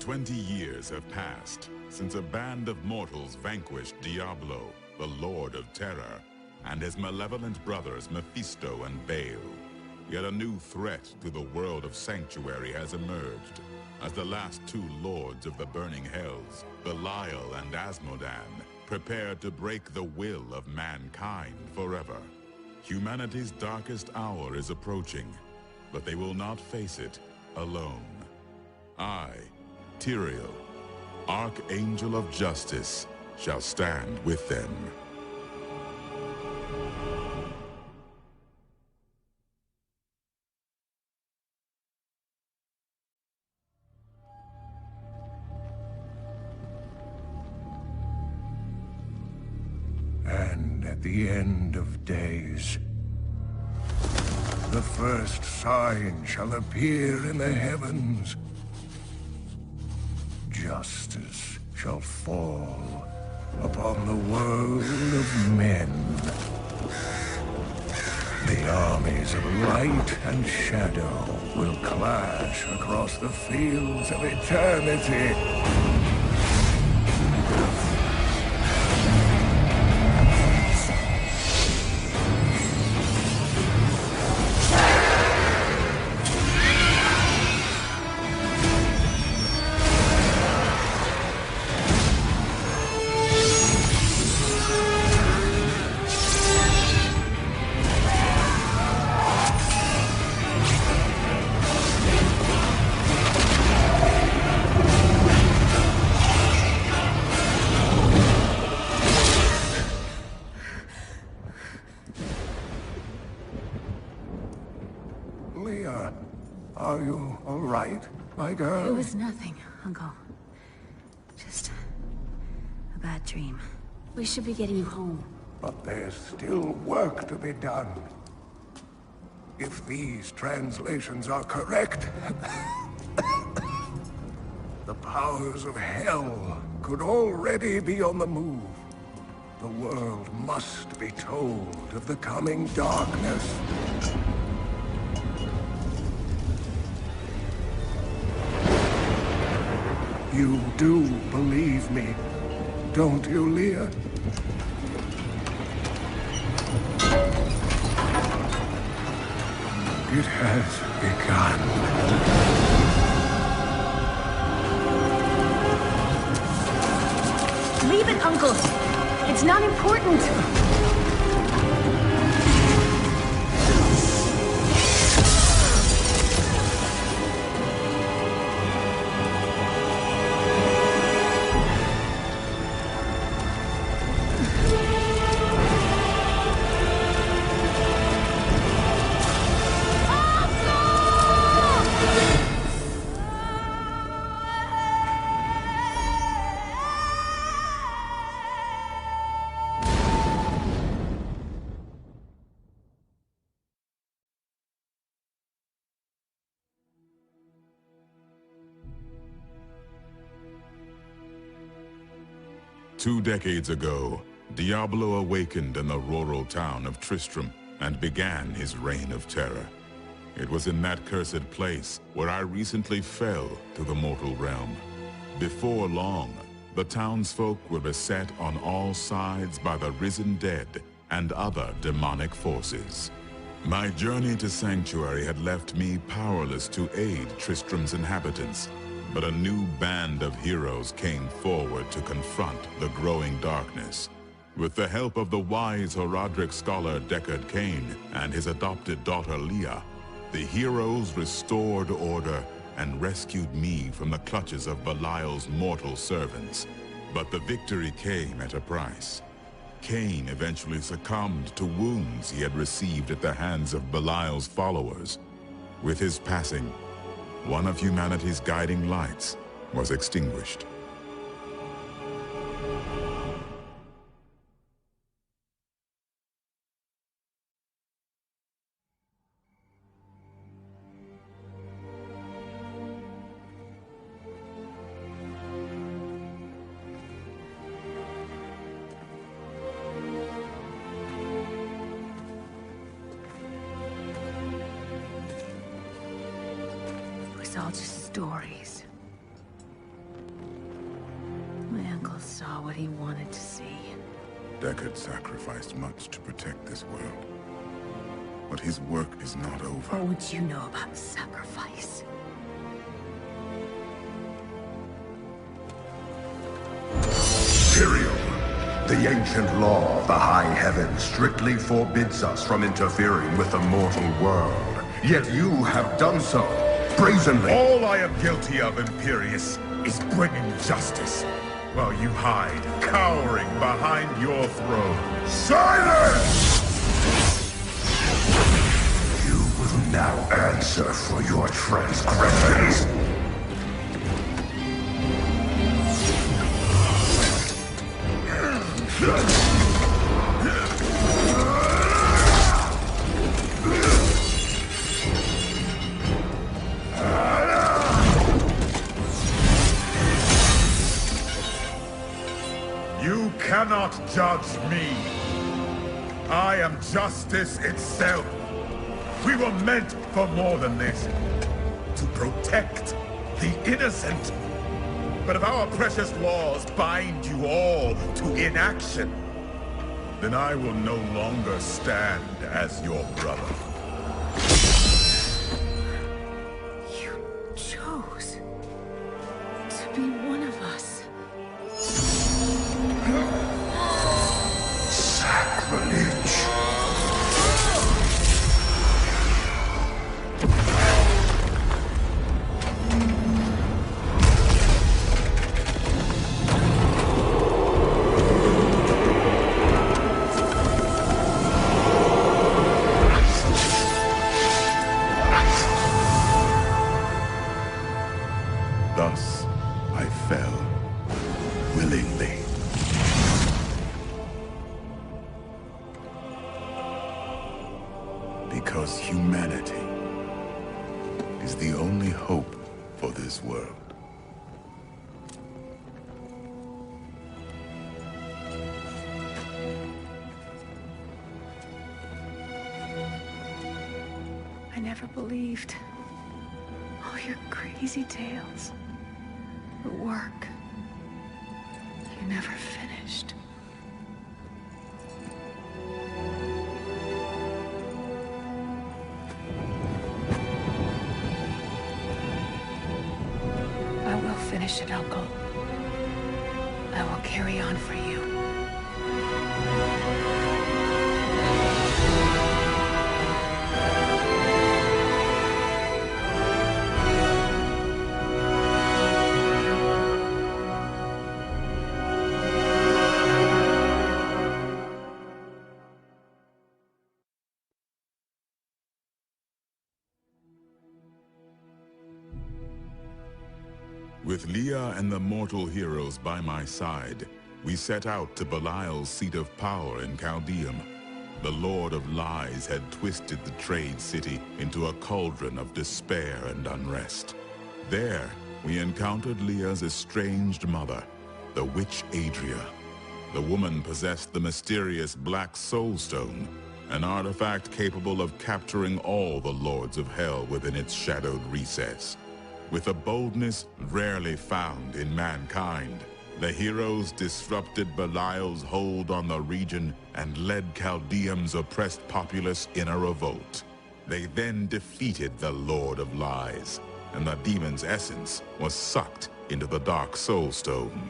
20 years have passed since a band of mortals vanquished Diablo, the Lord of Terror, and his malevolent brothers Mephisto and Baal. Yet a new threat to the world of Sanctuary has emerged, as the last two lords of the Burning Hells, Belial and Asmodan, prepare to break the will of mankind forever. Humanity's darkest hour is approaching, but they will not face it alone. I, Tyrael, Archangel of Justice, shall stand with them. And at the end of days, the first sign shall appear in the heavens. Justice shall fall upon the world of men. The armies of light and shadow will clash across the fields of eternity. Leah, are you all right, my girl? It was nothing, Uncle. Just a bad dream. We should be getting you home. But there's still work to be done. If these translations are correct, the powers of hell could already be on the move. The world must be told of the coming darkness. You do believe me, don't you, Leah? It has begun. Leave it, Uncle! It's not important! Two decades ago, Diablo awakened in the rural town of Tristram and began his reign of terror. It was in that cursed place where I recently fell to the mortal realm. Before long, the townsfolk were beset on all sides by the risen dead and other demonic forces. My journey to Sanctuary had left me powerless to aid Tristram's inhabitants, but a new band of heroes came forward to confront the growing darkness. With the help of the wise Horadric scholar Deckard Cain and his adopted daughter Leah, the heroes restored order and rescued me from the clutches of Belial's mortal servants. But the victory came at a price. Cain eventually succumbed to wounds he had received at the hands of Belial's followers. With his passing, one of humanity's guiding lights was extinguished. It's all just stories. saw what he wanted to see. Deckard sacrificed much to protect this world. But his work is not over. What would you know about sacrifice? Tyrael, the ancient law of the high heavens strictly forbids us from interfering with the mortal world. Yet you have done so, brazenly. All I am guilty of, Imperius, is bringing justice, while you hide, cowering behind your throne. Silence! You will now answer for your transgressions. You cannot judge me. I am justice itself. We were meant for more than this. To protect the innocent. But if our precious laws bind you all to inaction, then I will no longer stand as your brother. You chose to be one of us. Sacrilege. Thus, I fell, willingly. Because humanity is the only hope for this world. I never believed all your crazy tales. The work you never finished. I will finish it, Uncle. I will carry on for you. With Leah and the mortal heroes by my side, we set out to Belial's seat of power in Chaldeum. The Lord of Lies had twisted the trade city into a cauldron of despair and unrest. There, we encountered Leah's estranged mother, the witch Adria. The woman possessed the mysterious Black Soul Stone, an artifact capable of capturing all the lords of hell within its shadowed recess. With a boldness rarely found in mankind, the heroes disrupted Belial's hold on the region and led Chaldeum's oppressed populace in a revolt. They then defeated the Lord of Lies, and the demon's essence was sucked into the Dark Soul Stone.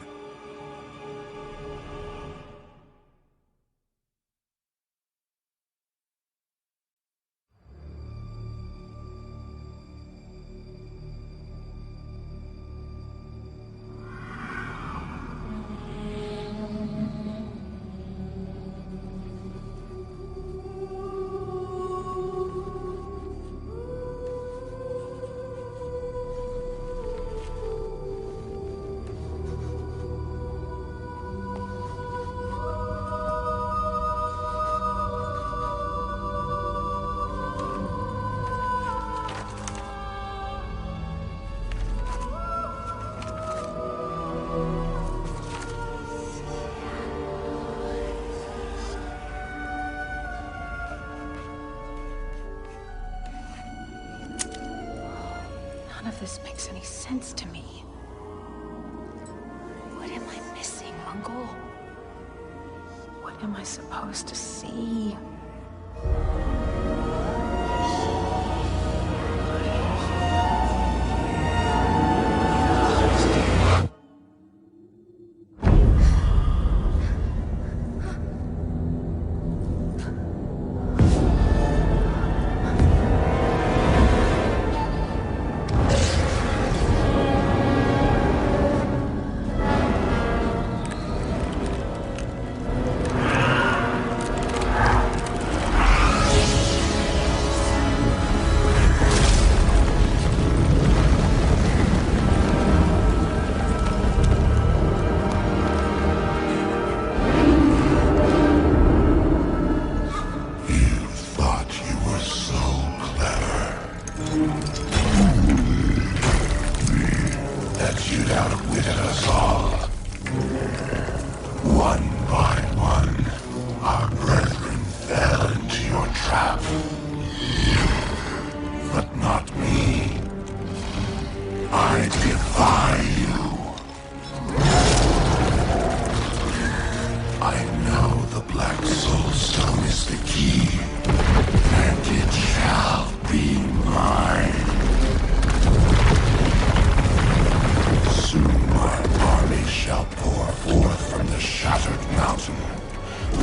None of this makes any sense to me. What am I missing, Uncle? Uncle. What am I supposed to see?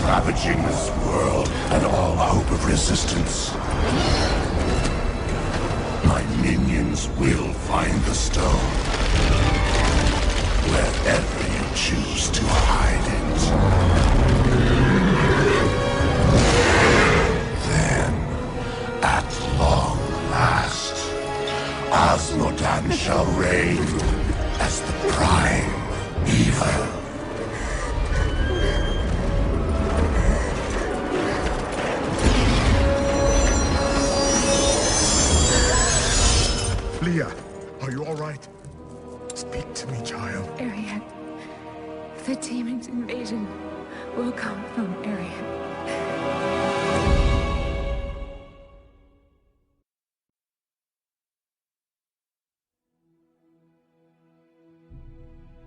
Ravaging this world and all hope of resistance. My minions will find the stone, wherever you choose to hide it. Then, at long last, Asmodan shall reign as the prime evil. Leah, are you all right? Speak to me, child. Ariad. The demon's invasion will come from Ariad.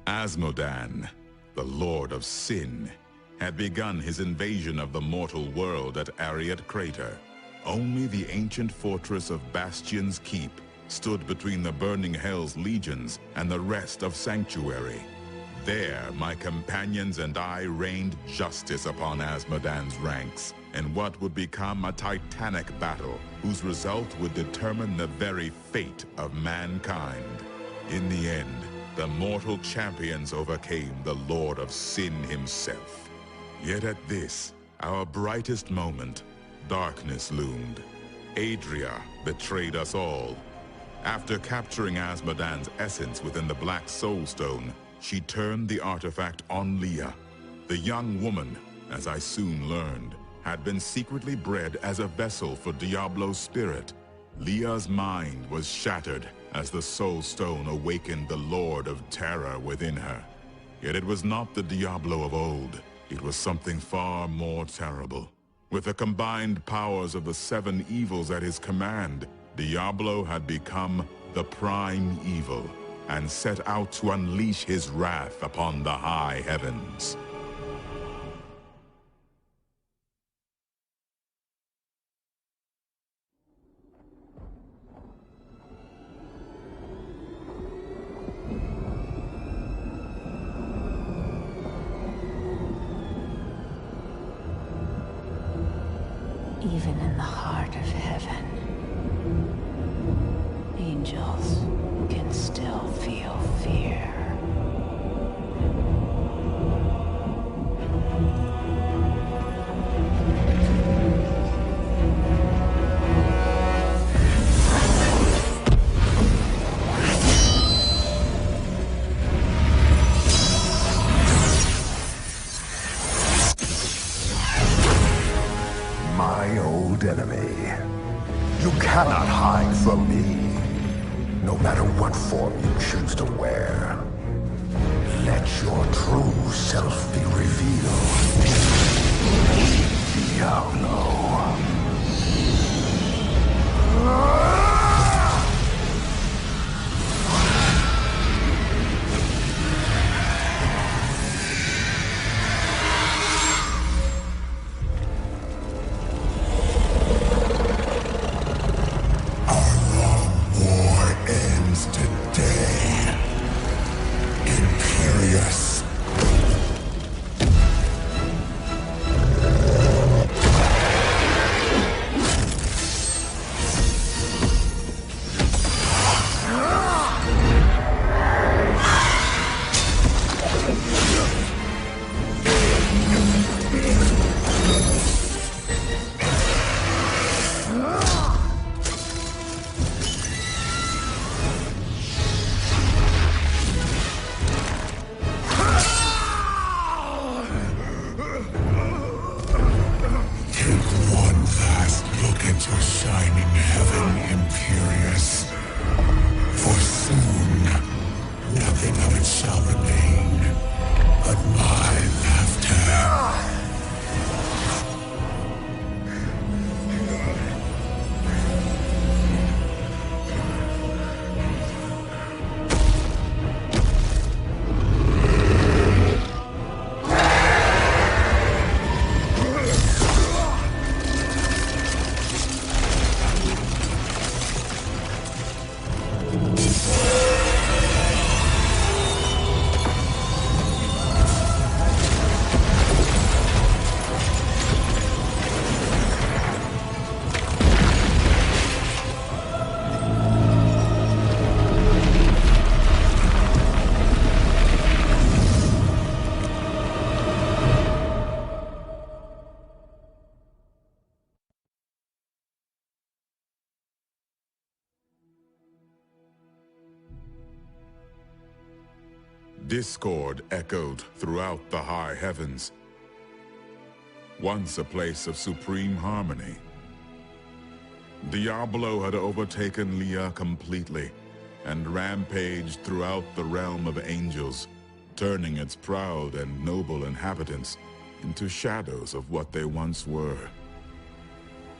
Asmodan, the Lord of Sin, had begun his invasion of the mortal world at Ariad Crater. Only the ancient fortress of Bastion's Keep stood between the burning Hell's legions and the rest of Sanctuary. There, my companions and I rained justice upon Asmodan's ranks in what would become a titanic battle whose result would determine the very fate of mankind. In the end, the mortal champions overcame the Lord of Sin himself. Yet at this, our brightest moment, darkness loomed. Adria betrayed us all. After capturing Asmodan's essence within the Black Soul Stone, she turned the artifact on Leah. The young woman, as I soon learned, had been secretly bred as a vessel for Diablo's spirit. Leah's mind was shattered as the Soul Stone awakened the Lord of Terror within her. Yet it was not the Diablo of old. It was something far more terrible. With the combined powers of the 7 evils at his command, Diablo had become the prime evil and set out to unleash his wrath upon the high heavens. Even in the heart of heaven, angels can still feel fear. My old enemy. You cannot hide from me. No matter what form you choose to wear. Let your true self be revealed. Diablo. Discord echoed throughout the high heavens. Once a place of supreme harmony, Diablo had overtaken Leah completely and rampaged throughout the realm of angels, turning its proud and noble inhabitants into shadows of what they once were.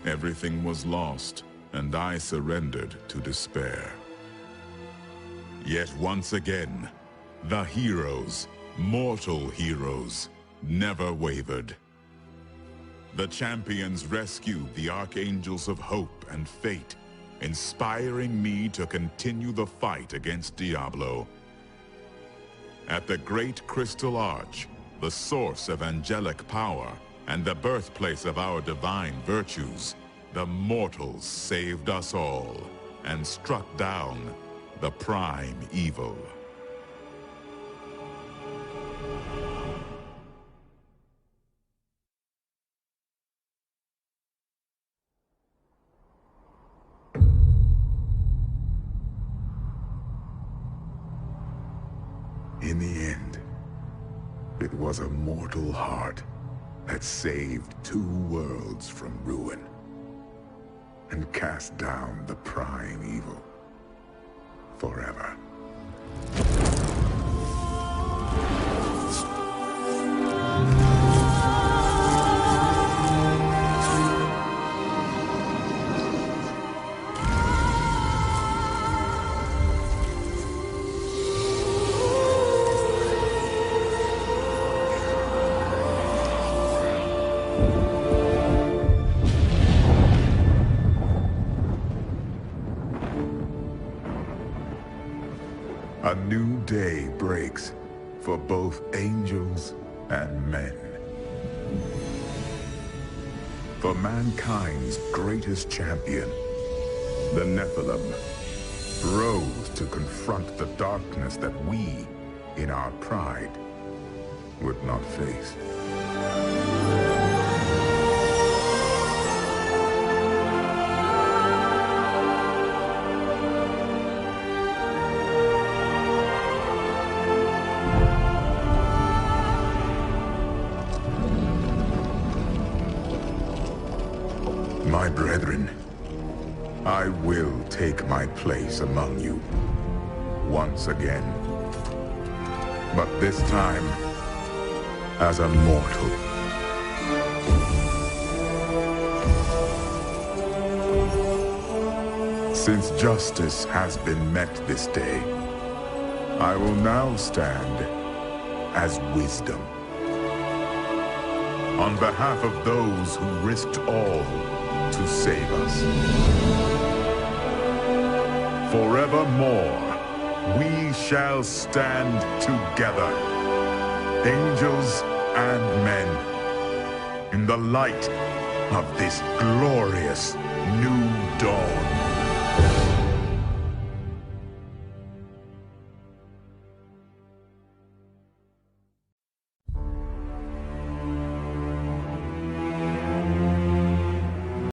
Everything was lost, and I surrendered to despair. Yet once again, the heroes, mortal heroes, never wavered. The champions rescued the archangels of hope and fate, inspiring me to continue the fight against Diablo. At the Great Crystal Arch, the source of angelic power and the birthplace of our divine virtues, the mortals saved us all and struck down the prime evil. In the end, it was a mortal heart that saved 2 worlds from ruin and cast down the prime evil forever. A new day breaks for both angels and men. For mankind's greatest champion, the Nephilim, rose to confront the darkness that we, in our pride, would not face. My brethren, I will take my place among you once again, but this time as a mortal. Since justice has been met this day, I will now stand as wisdom. On behalf of those who risked all to save us. Forevermore, we shall stand together, angels and men, in the light of this glorious